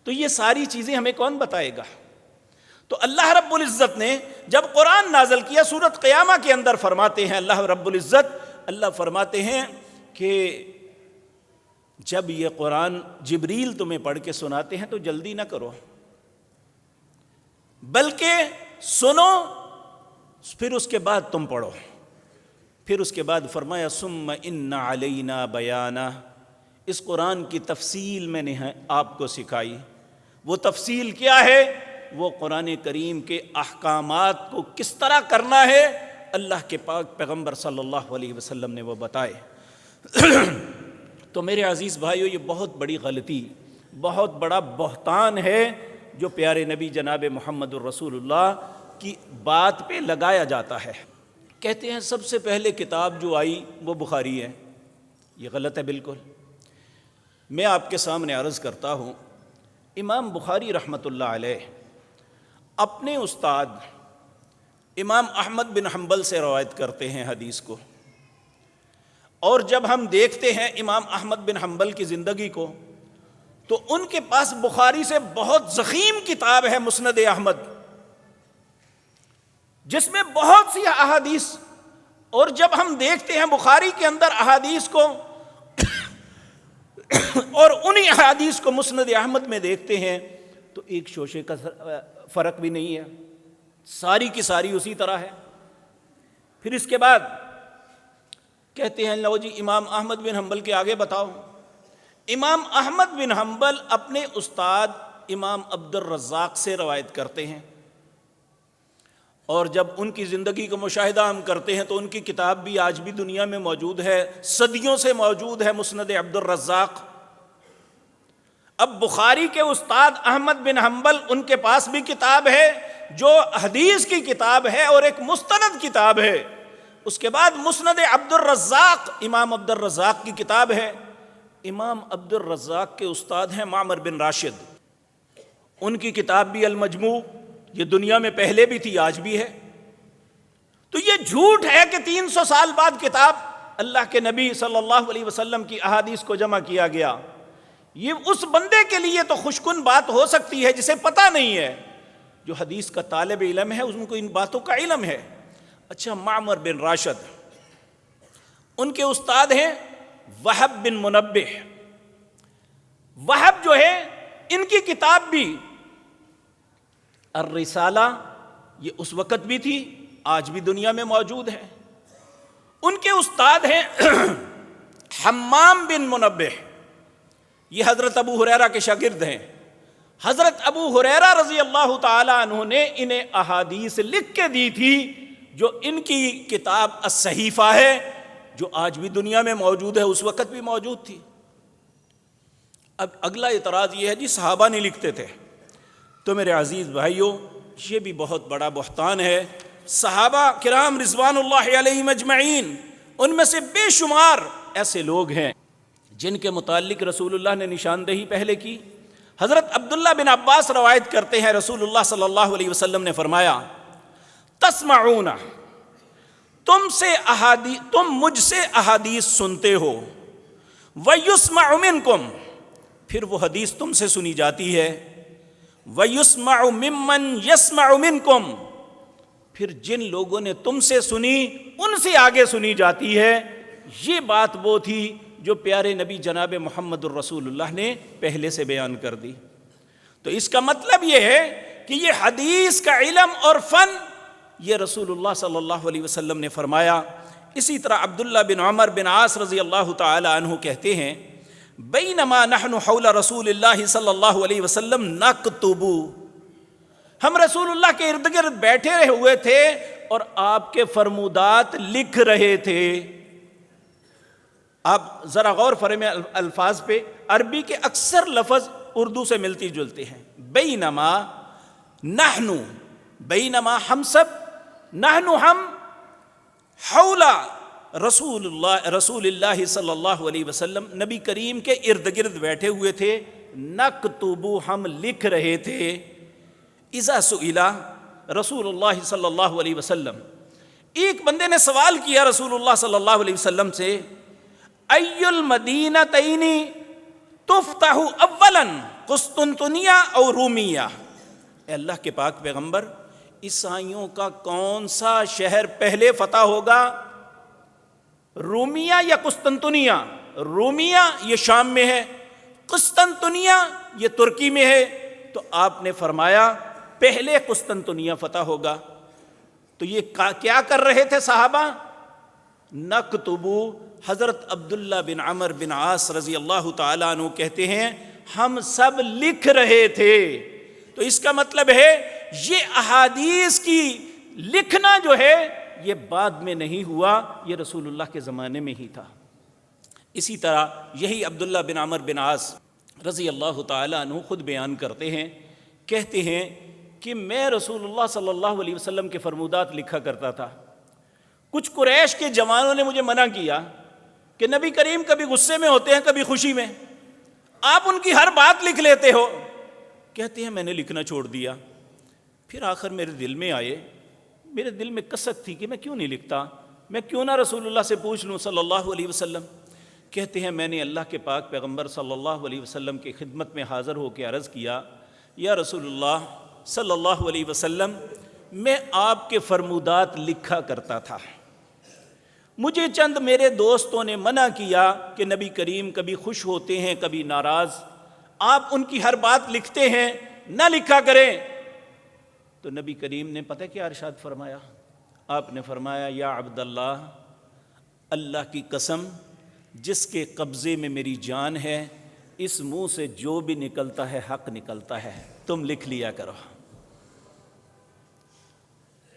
تو یہ ساری چیزیں ہمیں کون بتائے گا؟ تو اللہ رب العزت نے جب قرآن نازل کیا، سورۃ قیامہ کے اندر فرماتے ہیں اللہ رب العزت، اللہ فرماتے ہیں کہ جب یہ قرآن جبریل تمہیں پڑھ کے سناتے ہیں تو جلدی نہ کرو، بلکہ سنو، پھر اس کے بعد تم پڑھو۔ پھر اس کے بعد فرمایا ثم ان علینا بیانہ، اس قرآن کی تفصیل میں نے آپ کو سکھائی۔ وہ تفصیل کیا ہے؟ وہ قرآن کریم کے احکامات کو کس طرح کرنا ہے، اللہ کے پاک پیغمبر صلی اللہ علیہ وسلم نے وہ بتائے۔ تو میرے عزیز بھائیو، یہ بہت بڑی غلطی، بہت بڑا بہتان ہے جو پیارے نبی جناب محمد الرسول اللہ کی بات پہ لگایا جاتا ہے۔ کہتے ہیں سب سے پہلے کتاب جو آئی وہ بخاری ہے، یہ غلط ہے بالکل۔ میں آپ کے سامنے عرض کرتا ہوں، امام بخاری رحمۃ اللہ علیہ اپنے استاد امام احمد بن حنبل سے روایت کرتے ہیں حدیث کو، اور جب ہم دیکھتے ہیں امام احمد بن حنبل کی زندگی کو تو ان کے پاس بخاری سے بہت ضخیم کتاب ہے مسند احمد، جس میں بہت سی احادیث، اور جب ہم دیکھتے ہیں بخاری کے اندر احادیث کو اور انہی احادیث کو مسند احمد میں دیکھتے ہیں تو ایک شوشے کا فرق بھی نہیں ہے، ساری کی ساری اسی طرح ہے۔ پھر اس کے بعد کہتے ہیں لو جی امام احمد بن حنبل کے آگے بتاؤ۔ امام احمد بن حنبل اپنے استاد امام عبد الرزاق سے روایت کرتے ہیں، اور جب ان کی زندگی کا مشاہدہ ہم کرتے ہیں تو ان کی کتاب بھی آج بھی دنیا میں موجود ہے، صدیوں سے موجود ہے، مسند عبد الرزاق۔ اب بخاری کے استاد احمد بن حنبل ان کے پاس بھی کتاب ہے جو حدیث کی کتاب ہے اور ایک مستند کتاب ہے، اس کے بعد مسند عبد الرزاق امام عبد الرزاق کی کتاب ہے۔ امام عبد الرزاق کے استاد ہیں معمر بن راشد، ان کی کتاب بھی المجموع، یہ دنیا میں پہلے بھی تھی آج بھی ہے۔ تو یہ جھوٹ ہے کہ 300 سال بعد کتاب اللہ کے نبی صلی اللہ علیہ وسلم کی احادیث کو جمع کیا گیا۔ یہ اس بندے کے لیے تو خوشکن بات ہو سکتی ہے جسے پتہ نہیں ہے، جو حدیث کا طالب علم ہے ان کو ان باتوں کا علم ہے۔ اچھا، معمر بن راشد، ان کے استاد ہیں وہب بن منبہ۔ وہب جو ہے ان کی کتاب بھی الرسالہ، یہ اس وقت بھی تھی آج بھی دنیا میں موجود ہے۔ ان کے استاد ہیں حمام بن منبہ، یہ حضرت ابو ہریرہ کے شاگرد ہیں۔ حضرت ابو ہریرہ رضی اللہ تعالی عنہ نے انہیں احادیث لکھ کے دی تھی، جو ان کی کتاب الصحیفہ ہے، جو آج بھی دنیا میں موجود ہے، اس وقت بھی موجود تھی۔ اب اگلا اعتراض یہ ہے جی صحابہ نہیں لکھتے تھے، تو میرے عزیز بھائیوں یہ بھی بہت بڑا بہتان ہے۔ صحابہ کرام رضوان اللہ علیہم اجمعین، ان میں سے بے شمار ایسے لوگ ہیں جن کے متعلق رسول اللہ نے نشاندہی پہلے کی۔ حضرت عبداللہ بن عباس روایت کرتے ہیں رسول اللہ صلی اللہ علیہ وسلم نے فرمایا، تسمعون، تم مجھ سے احادیث سنتے ہو، وَيُسْمَعُ مِنْكُمْ، پھر وہ حدیث تم سے سنی جاتی ہے، وَيُسْمَعُ مِمَّنْ يَسْمَعُ مِنْكُمْ، پھر جن لوگوں نے تم سے سنی ان سے آگے سنی جاتی ہے۔ یہ بات وہ تھی جو پیارے نبی جناب محمد الرسول اللہ نے پہلے سے بیان کر دی۔ تو اس کا مطلب یہ ہے کہ یہ حدیث کا علم اور فن یہ رسول اللہ صلی اللہ علیہ وسلم نے فرمایا۔ اسی طرح عبداللہ بن عمر بن عاص رضی اللہ تعالی عنہ کہتے ہیں، بینما نحن حول رسول اللہ صلی اللہ علیہ وسلم نکتب، ہم رسول اللہ کے ارد گرد بیٹھے ہوئے تھے اور آپ کے فرمودات لکھ رہے تھے۔ آپ ذرا غور فرمائیں الفاظ پہ، عربی کے اکثر لفظ اردو سے ملتی جلتے ہیں۔ بینما نحن، بینما ہم سب، نحن ہم، حول رسول اللہ صلی اللہ علیہ وسلم نبی کریم کے ارد گرد بیٹھے ہوئے تھے، نکتب ہم لکھ رہے تھے۔ اذا سئل رسول اللہ صلی اللہ علیہ وسلم، ایک بندے نے سوال کیا رسول اللہ صلی اللہ علیہ وسلم سے، ای المدینتین تفتح اولا، قسطنطنیہ اور رومیہ، اے اللہ کے پاک پیغمبر، عیسائیوں کا کون سا شہر پہلے فتح ہوگا، رومیہ یا قسطنطنیہ؟ رومیہ یہ شام میں ہے، قسطنطنیہ یہ ترکی میں ہے۔ تو آپ نے فرمایا پہلے قسطنطنیہ فتح ہوگا۔ تو یہ کیا کر رہے تھے صحابہ؟ نکتبو، حضرت عبداللہ بن عمر بن عاص رضی اللہ تعالیٰ عنہ کہتے ہیں ہم سب لکھ رہے تھے۔ تو اس کا مطلب ہے یہ احادیث کی لکھنا جو ہے یہ بعد میں نہیں ہوا، یہ رسول اللہ کے زمانے میں ہی تھا۔ اسی طرح یہی عبداللہ بن عمر بن عاص رضی اللہ تعالیٰ عنہ خود بیان کرتے ہیں، کہتے ہیں کہ میں رسول اللہ صلی اللہ علیہ وسلم کے فرمودات لکھا کرتا تھا۔ کچھ قریش کے جوانوں نے مجھے منع کیا کہ نبی کریم کبھی غصے میں ہوتے ہیں کبھی خوشی میں، آپ ان کی ہر بات لکھ لیتے ہو۔ کہتے ہیں میں نے لکھنا چھوڑ دیا، پھر آخر میرے دل میں آئے میرے دل میں کسک تھی کہ میں کیوں نہیں لکھتا، میں کیوں نہ رسول اللہ سے پوچھ لوں صلی اللہ علیہ وسلم۔ کہتے ہیں میں نے اللہ کے پاک پیغمبر صلی اللہ علیہ وسلم کی خدمت میں حاضر ہو کے عرض کیا، یا رسول اللہ صلی اللہ علیہ وسلم، میں آپ کے فرمودات لکھا کرتا تھا، مجھے چند میرے دوستوں نے منع کیا کہ نبی کریم کبھی خوش ہوتے ہیں کبھی ناراض، آپ ان کی ہر بات لکھتے ہیں، نہ لکھا کریں۔ تو نبی کریم نے پتہ کیا ارشاد فرمایا؟ آپ نے فرمایا، یا عبداللہ، اللہ کی قسم جس کے قبضے میں میری جان ہے، اس منہ سے جو بھی نکلتا ہے حق نکلتا ہے، تم لکھ لیا کرو۔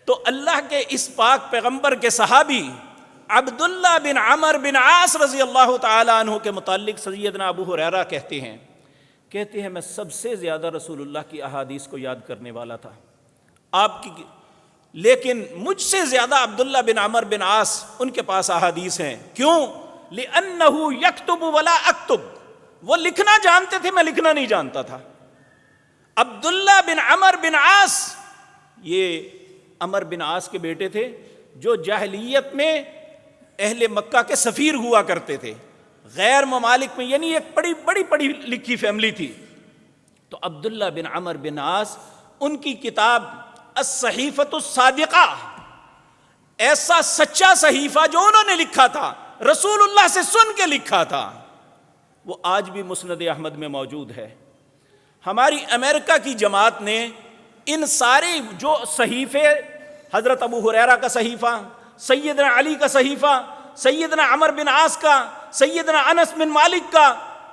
تو اللہ کے اس پاک پیغمبر کے صحابی عبداللہ بن عمر بن عاص رضی اللہ تعالی عنہ کے متعلق سیدنا ابو ہریرہ کہتے ہیں میں سب سے زیادہ رسول اللہ کی احادیث کو یاد کرنے والا تھا آپ کی، لیکن مجھ سے زیادہ عبداللہ بن عمر بن عاص ان کے پاس احادیث ہیں۔ کیوں؟ لِأَنَّهُ يَكْتُبُ وَلَا أَكْتُبُ، وہ لکھنا جانتے تھے، میں لکھنا نہیں جانتا تھا۔ عبداللہ بن عمر بن عاص، یہ عمر بن عاص کے بیٹے تھے جو جاہلیت میں اہل مکہ کے سفیر ہوا کرتے تھے، غیر ممالک میں، یعنی ایک بڑی پڑھی لکھی فیملی تھی۔ تو عبداللہ بن عمر بن عاص، ان کی کتاب الصحیفۃ الصادقہ، ایسا سچا صحیفہ جو انہوں نے لکھا تھا، رسول اللہ سے سن کے لکھا تھا، وہ آج بھی مسند احمد میں موجود ہے۔ ہماری امریکہ کی جماعت نے ان سارے جو صحیفے، حضرت ابو ہریرہ کا صحیفہ، سیدنا علی کا صحیفہ، سیدنا عمر بن عاص کا، سیدنا انس بن مالک کا،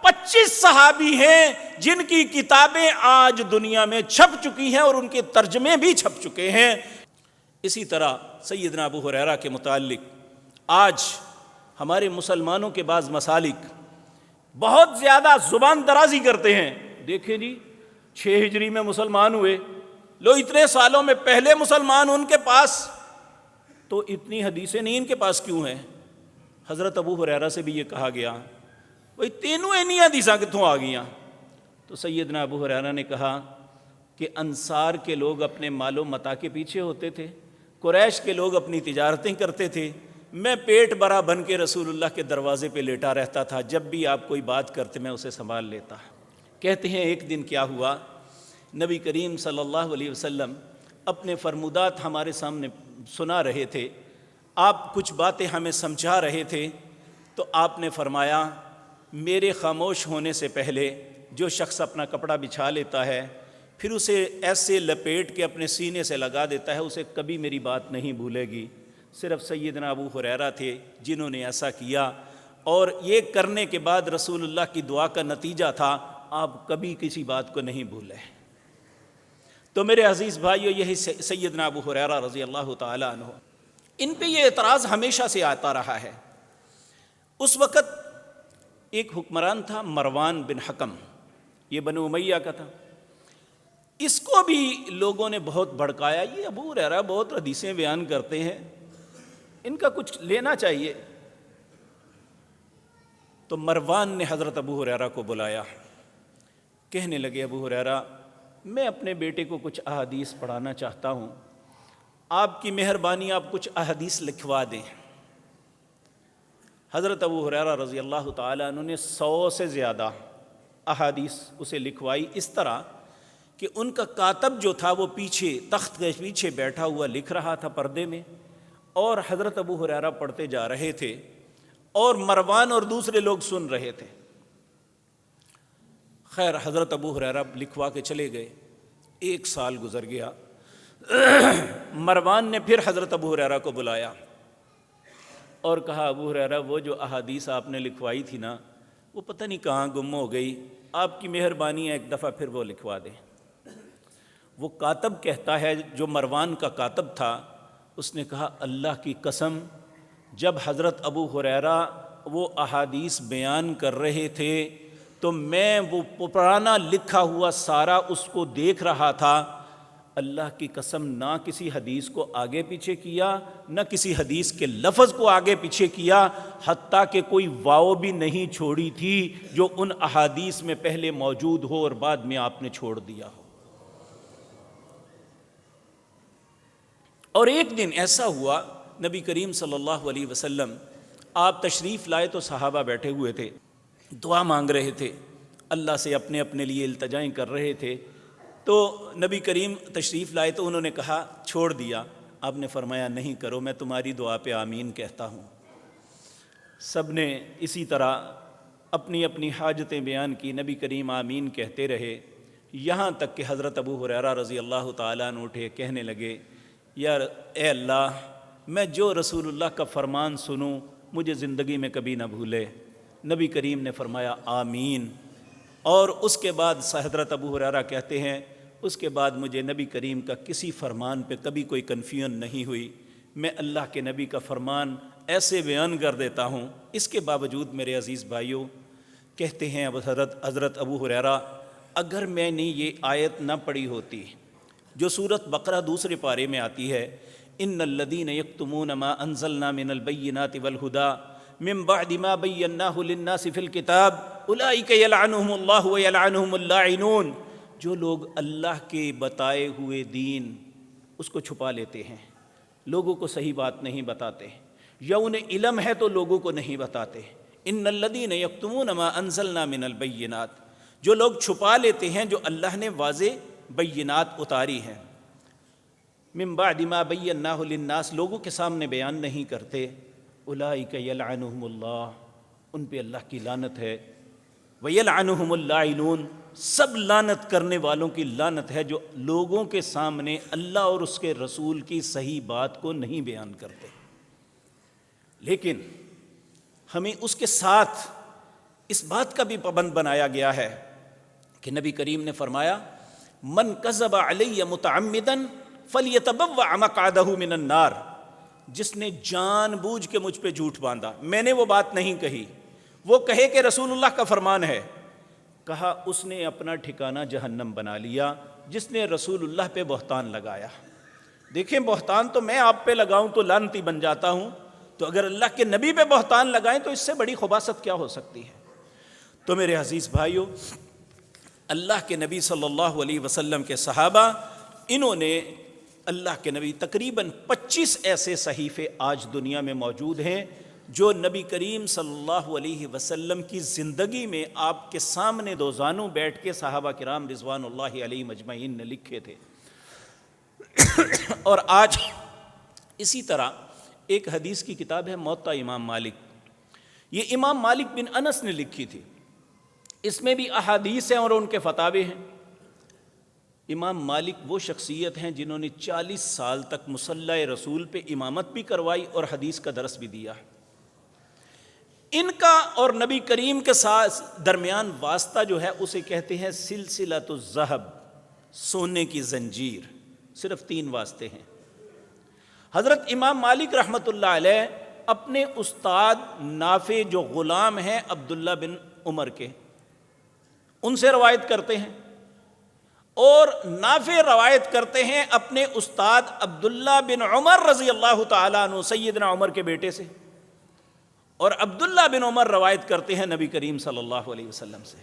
25 صحابی ہیں جن کی کتابیں آج دنیا میں چھپ چکی ہیں اور ان کے ترجمے بھی چھپ چکے ہیں۔ اسی طرح سیدنا ابو ہریرہ کے متعلق آج ہمارے مسلمانوں کے بعض مسالک بہت زیادہ زبان درازی کرتے ہیں۔ دیکھیں جی، 6 ہجری میں مسلمان ہوئے، لو اتنے سالوں میں پہلے مسلمان ان کے پاس تو اتنی حدیثیں نہیں، ان کے پاس کیوں ہیں؟ حضرت ابو ہریرہ سے بھی یہ کہا گیا، بھئی تینوں اینی حدیثاں کتوں آ گئیاں؟ تو سیدنا ابو ہریرہ نے کہا کہ انصار کے لوگ اپنے مال و متاع کے پیچھے ہوتے تھے، قریش کے لوگ اپنی تجارتیں کرتے تھے، میں پیٹ بھرا بن کے رسول اللہ کے دروازے پہ لیٹا رہتا تھا، جب بھی آپ کوئی بات کرتے میں اسے سنبھال لیتا۔ کہتے ہیں ایک دن کیا ہوا، نبی کریم صلی اللہ علیہ وسلم اپنے فرمودات ہمارے سامنے سنا رہے تھے، آپ کچھ باتیں ہمیں سمجھا رہے تھے، تو آپ نے فرمایا میرے خاموش ہونے سے پہلے جو شخص اپنا کپڑا بچھا لیتا ہے پھر اسے ایسے لپیٹ کے اپنے سینے سے لگا دیتا ہے، اسے کبھی میری بات نہیں بھولے گی۔ صرف سیدنا ابو ہریرہ تھے جنہوں نے ایسا کیا، اور یہ کرنے کے بعد رسول اللہ کی دعا کا نتیجہ تھا آپ کبھی کسی بات کو نہیں بھولے۔ تو میرے عزیز بھائیو، یہی سیدنا ابو ہریرہ رضی اللہ تعالیٰ عنہ، ان پہ یہ اعتراض ہمیشہ سے آتا رہا ہے۔ اس وقت ایک حکمران تھا مروان بن حکم، یہ بنو امیہ کا تھا، اس کو بھی لوگوں نے بہت بھڑکایا، یہ ابو ہریرہ بہت حدیثیں بیان کرتے ہیں، ان کا کچھ لینا چاہیے۔ تو مروان نے حضرت ابو ہریرہ کو بلایا، کہنے لگے ابو ہریرہ میں اپنے بیٹے کو کچھ احادیث پڑھانا چاہتا ہوں، آپ کی مہربانی آپ کچھ احادیث لکھوا دیں۔ حضرت ابو ہریرہ رضی اللہ تعالیٰ عنہ نے 100 سے زیادہ احادیث اسے لکھوائی، اس طرح کہ ان کا کاتب جو تھا وہ پیچھے تخت کے پیچھے بیٹھا ہوا لکھ رہا تھا پردے میں، اور حضرت ابو ہریرہ پڑھتے جا رہے تھے اور مروان اور دوسرے لوگ سن رہے تھے۔ خیر حضرت ابو ہریرہ لکھوا کے چلے گئے، 1 سال گزر گیا، مروان نے پھر حضرت ابو ہریرہ کو بلایا اور کہا ابو ہریرہ وہ جو احادیث آپ نے لکھوائی تھی نا وہ پتہ نہیں کہاں گم ہو گئی، آپ کی مہربانی ہے ایک دفعہ پھر وہ لکھوا دیں۔ وہ کاتب کہتا ہے جو مروان کا کاتب تھا، اس نے کہا اللہ کی قسم جب حضرت ابو ہریرہ وہ احادیث بیان کر رہے تھے تو میں وہ پرانا لکھا ہوا سارا اس کو دیکھ رہا تھا، اللہ کی قسم نہ کسی حدیث کو آگے پیچھے کیا، نہ کسی حدیث کے لفظ کو آگے پیچھے کیا، حتیٰ کہ کوئی واو بھی نہیں چھوڑی تھی جو ان احادیث میں پہلے موجود ہو اور بعد میں آپ نے چھوڑ دیا ہو۔ اور ایک دن ایسا ہوا، نبی کریم صلی اللہ علیہ وسلم آپ تشریف لائے تو صحابہ بیٹھے ہوئے تھے، دعا مانگ رہے تھے، اللہ سے اپنے اپنے لیے التجائیں کر رہے تھے۔ تو نبی کریم تشریف لائے تو انہوں نے کہا چھوڑ دیا، آپ نے فرمایا نہیں کرو، میں تمہاری دعا پہ آمین کہتا ہوں۔ سب نے اسی طرح اپنی اپنی حاجتیں بیان کی، نبی کریم آمین کہتے رہے، یہاں تک کہ حضرت ابو ہریرہ رضی اللہ تعالیٰ عنہ اٹھے، کہنے لگے یار اے اللہ، میں جو رسول اللہ کا فرمان سنوں مجھے زندگی میں کبھی نہ بھولے۔ نبی کریم نے فرمایا آمین، اور اس کے بعد حضرت ابو ہریرہ کہتے ہیں اس کے بعد مجھے نبی کریم کا کسی فرمان پہ کبھی کوئی کنفیوژن نہیں ہوئی، میں اللہ کے نبی کا فرمان ایسے بیان کر دیتا ہوں۔ اس کے باوجود میرے عزیز بھائیوں، کہتے ہیں حضرت ابو ہریرہ، اگر میں نے یہ آیت نہ پڑھی ہوتی جو سورۃ بقرہ دوسرے پارے میں آتی ہے، ان الذین یکتمون ما انزلنا من البینات والہدی من بعد ما بیناہ للناس فی الکتاب اولئک یلعنہم اللہ ویلعنہم اللاعنون، جو لوگ اللہ کے بتائے ہوئے دین اس کو چھپا لیتے ہیں، لوگوں کو صحیح بات نہیں بتاتے، یا انہیں علم ہے تو لوگوں کو نہیں بتاتے۔ ان الذین یکتمون ما انزلنا من البینات، جو لوگ چھپا لیتے ہیں جو اللہ نے واضح بینات اتاری ہیں، من بعد ما بیناہ للناس، لوگوں کے سامنے بیان نہیں کرتے، اولئک یلعنہم اللہ، ان پہ اللہ کی لعنت ہے، ویلعنہم اللاعنون، سب لعنت کرنے والوں کی لعنت ہے جو لوگوں کے سامنے اللہ اور اس کے رسول کی صحیح بات کو نہیں بیان کرتے۔ لیکن ہمیں اس کے ساتھ اس بات کا بھی پابند بنایا گیا ہے کہ نبی کریم نے فرمایا من کذب علی متعمدا فلیتبوأ مقعدہ من النار، جس نے جان بوجھ کے مجھ پہ جھوٹ باندھا، میں نے وہ بات نہیں کہی، وہ کہے کہ رسول اللہ کا فرمان ہے، کہا اس نے اپنا ٹھکانہ جہنم بنا لیا۔ جس نے رسول اللہ پہ بہتان لگایا، دیکھیں بہتان تو میں آپ پہ لگاؤں تو لعنتی بن جاتا ہوں، تو اگر اللہ کے نبی پہ بہتان لگائیں تو اس سے بڑی خباثت کیا ہو سکتی ہے۔ تو میرے عزیز بھائیوں، اللہ کے نبی صلی اللہ علیہ وسلم کے صحابہ، انہوں نے اللہ کے نبی تقریباً 25 ایسے صحیفے آج دنیا میں موجود ہیں جو نبی کریم صلی اللہ علیہ وسلم کی زندگی میں آپ کے سامنے دو زانوں بیٹھ کے صحابہ کرام رضوان اللہ علیہ مجمعین نے لکھے تھے۔ اور آج اسی طرح ایک حدیث کی کتاب ہے موطا امام مالک، یہ امام مالک بن انس نے لکھی تھی، اس میں بھی احادیث ہیں اور ان کے فتاوے ہیں۔ امام مالک وہ شخصیت ہیں جنہوں نے 40 سال تک مصلی رسول پہ امامت بھی کروائی اور حدیث کا درس بھی دیا۔ ان کا اور نبی کریم کے ساتھ درمیان واسطہ جو ہے اسے کہتے ہیں سلسلۃ الذہب، سونے کی زنجیر۔ صرف 3 واسطے ہیں۔ حضرت امام مالک رحمۃ اللہ علیہ اپنے استاد نافع جو غلام ہیں عبداللہ بن عمر کے، ان سے روایت کرتے ہیں، اور نافع روایت کرتے ہیں اپنے استاد عبداللہ بن عمر رضی اللہ تعالیٰ عنہ، سیدنا عمر کے بیٹے سے، اور عبداللہ بن عمر روایت کرتے ہیں نبی کریم صلی اللہ علیہ وسلم سے۔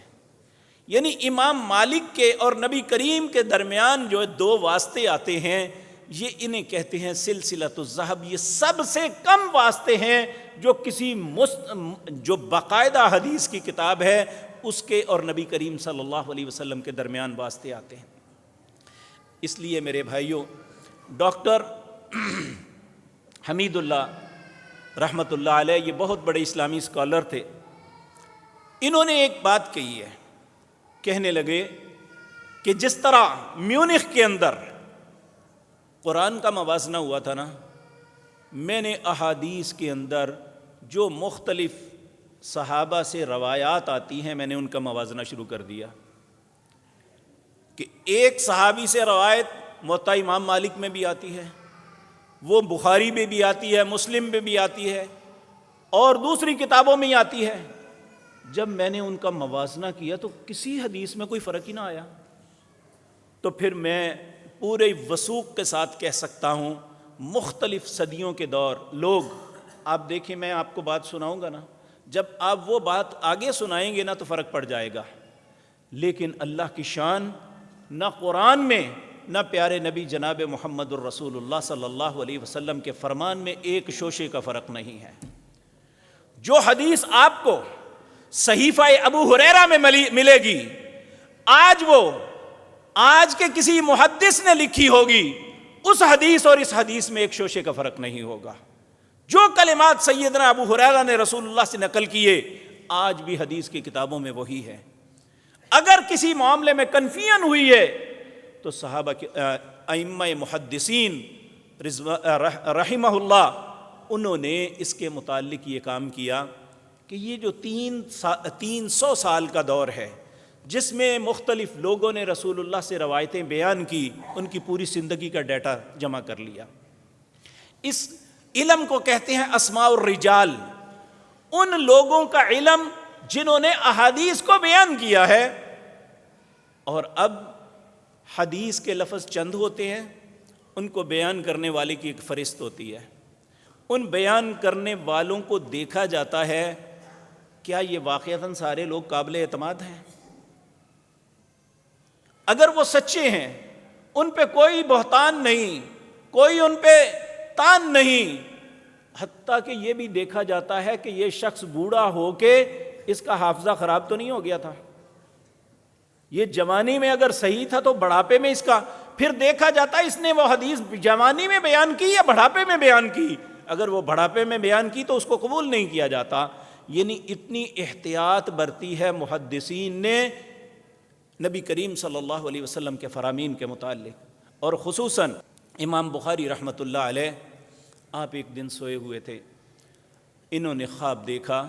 یعنی امام مالک کے اور نبی کریم کے درمیان جو 2 واسطے آتے ہیں، یہ انہیں کہتے ہیں سلسلۃ الذہب۔ یہ سب سے کم واسطے ہیں جو کسی جو باقاعدہ حدیث کی کتاب ہے اس کے اور نبی کریم صلی اللہ علیہ وسلم کے درمیان واسطے آتے ہیں۔ اس لیے میرے بھائیوں، ڈاکٹر حمید اللہ رحمۃ اللہ علیہ یہ بہت بڑے اسلامی اسکالر تھے، انہوں نے ایک بات کہی ہے، کہنے لگے کہ جس طرح میونخ کے اندر قرآن کا موازنہ ہوا تھا نا، میں نے احادیث کے اندر جو مختلف صحابہ سے روایات آتی ہیں میں نے ان کا موازنہ شروع کر دیا کہ ایک صحابی سے روایت موطا امام مالک میں بھی آتی ہے، وہ بخاری میں بھی آتی ہے، مسلم میں بھی آتی ہے، اور دوسری کتابوں میں ہی آتی ہے۔ جب میں نے ان کا موازنہ کیا تو کسی حدیث میں کوئی فرق ہی نہ آیا، تو پھر میں پورے وثوق کے ساتھ کہہ سکتا ہوں مختلف صدیوں کے دور لوگ، آپ دیکھیں میں آپ کو بات سناؤں گا نا، جب آپ وہ بات آگے سنائیں گے نا تو فرق پڑ جائے گا، لیکن اللہ کی شان، نہ قرآن میں نہ پیارے نبی جناب محمد الرسول اللہ صلی اللہ علیہ وسلم کے فرمان میں ایک شوشے کا فرق نہیں ہے۔ جو حدیث آپ کو صحیفہ ابو ہریرہ میں ملے گی، آج کے کسی محدث نے لکھی ہوگی، اس حدیث اور اس حدیث میں ایک شوشے کا فرق نہیں ہوگا۔ جو کلمات سیدنا ابو ہریرہ نے رسول اللہ سے نقل کیے، آج بھی حدیث کی کتابوں میں وہی ہے۔ اگر کسی معاملے میں کنفیوژن ہوئی ہے تو صحابہ کے ائمہ محدثین رحمہ اللہ، انہوں نے اس کے متعلق یہ کام کیا کہ یہ جو 300 سال کا دور ہے جس میں مختلف لوگوں نے رسول اللہ سے روایتیں بیان کی، ان کی پوری زندگی کا ڈیٹا جمع کر لیا۔ اس علم کو کہتے ہیں اسماء الرجال، ان لوگوں کا علم جنہوں نے احادیث کو بیان کیا ہے۔ اور اب حدیث کے لفظ چند ہوتے ہیں، ان کو بیان کرنے والے کی ایک فہرست ہوتی ہے، ان بیان کرنے والوں کو دیکھا جاتا ہے کیا یہ واقعتاً سارے لوگ قابل اعتماد ہیں؟ اگر وہ سچے ہیں، ان پہ کوئی بہتان نہیں، کوئی ان پہ تان نہیں، حتیٰ کہ یہ بھی دیکھا جاتا ہے کہ یہ شخص بوڑھا ہو کے اس کا حافظہ خراب تو نہیں ہو گیا تھا، یہ جوانی میں اگر صحیح تھا تو بڑھاپے میں اس کا، پھر دیکھا جاتا ہے اس نے وہ حدیث جوانی میں بیان کی یا بڑھاپے میں بیان کی، اگر وہ بڑھاپے میں بیان کی تو اس کو قبول نہیں کیا جاتا۔ یعنی اتنی احتیاط برتی ہے محدثین نے نبی کریم صلی اللہ علیہ وسلم کے فرامین کے متعلق۔ اور خصوصاً امام بخاری رحمۃ اللہ علیہ، آپ ایک دن سوئے ہوئے تھے، انہوں نے خواب دیکھا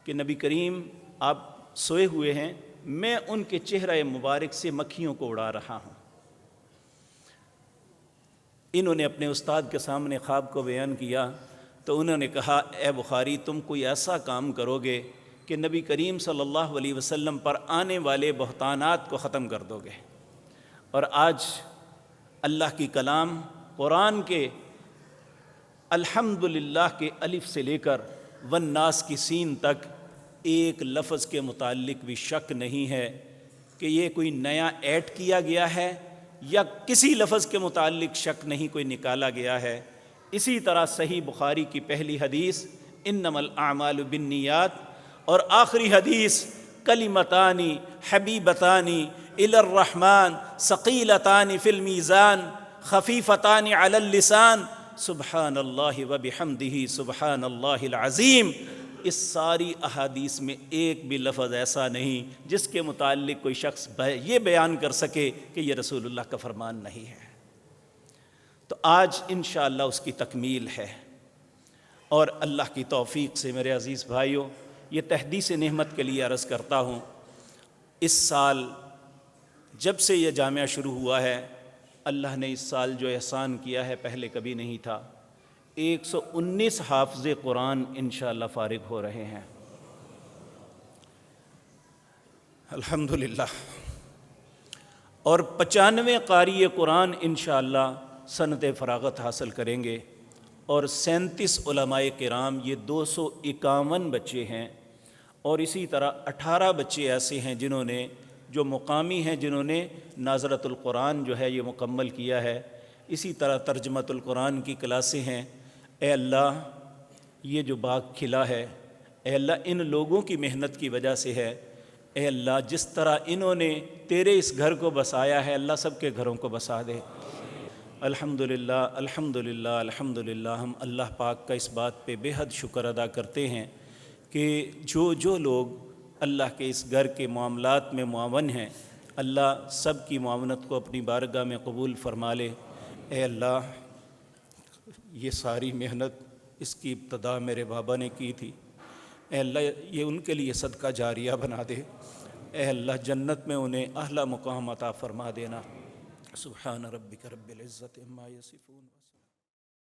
کہ نبی کریم آپ سوئے ہوئے ہیں، میں ان کے چہرہ مبارک سے مکھیوں کو اڑا رہا ہوں۔ انہوں نے اپنے استاد کے سامنے خواب کو بیان کیا تو انہوں نے کہا، اے بخاری تم کوئی ایسا کام کرو گے کہ نبی کریم صلی اللہ علیہ وسلم پر آنے والے بہتانات کو ختم کر دو گے۔ اور آج اللہ کی کلام قرآن کے الحمدللہ کے الف سے لے کر والناس کی سین تک ایک لفظ کے متعلق بھی شک نہیں ہے کہ یہ کوئی نیا ایڈ کیا گیا ہے، یا کسی لفظ کے متعلق شک نہیں کوئی نکالا گیا ہے۔ اسی طرح صحیح بخاری کی پہلی حدیث انما الاعمال بالنیات، اور آخری حدیث کلمتان حبیبتان الی الرحمن ثقیلتان فی المیزان خفیفتان علی اللسان سبحان اللہ وبحمدہ سبحان اللہ العظیم۔ اس ساری احادیث میں ایک بھی لفظ ایسا نہیں جس کے متعلق کوئی شخص یہ بیان کر سکے کہ یہ رسول اللہ کا فرمان نہیں ہے۔ تو آج انشاءاللہ اس کی تکمیل ہے، اور اللہ کی توفیق سے میرے عزیز بھائیوں، یہ تحدیث نعمت کے لیے عرض کرتا ہوں، اس سال جب سے یہ جامعہ شروع ہوا ہے، اللہ نے اس سال جو احسان کیا ہے پہلے کبھی نہیں تھا۔ 119 حافظ قرآن انشاءاللہ فارغ ہو رہے ہیں، الحمدللہ، اور 95 قاری قرآن انشاءاللہ سند فراغت حاصل کریں گے، اور 37 علماء کرام، یہ 251 بچے ہیں، اور اسی طرح 18 بچے ایسے ہیں جو مقامی ہیں، جنہوں نے ناظرۃ القرآن جو ہے یہ مکمل کیا ہے۔ اسی طرح ترجمۃ القرآن کی کلاسیں ہیں۔ اے اللہ، یہ جو باغ کھلا ہے، اے اللہ ان لوگوں کی محنت کی وجہ سے ہے۔ اے اللہ، جس طرح انہوں نے تیرے اس گھر کو بسایا ہے، اللہ سب کے گھروں کو بسا دے۔ الحمدللہ الحمدللہ الحمدللہ، ہم اللہ پاک کا اس بات پہ بے حد شکر ادا کرتے ہیں کہ جو لوگ اللہ کے اس گھر کے معاملات میں معاون ہیں، اللہ سب کی معاونت کو اپنی بارگاہ میں قبول فرما لے۔ اے اللہ، یہ ساری محنت اس کی ابتدا میرے بابا نے کی تھی، اے اللہ یہ ان کے لیے صدقہ جاریہ بنا دے۔ اے اللہ، جنت میں انہیں اعلیٰ مقام عطا فرما دینا۔ سبحان ربک رب العزت عما یصفون۔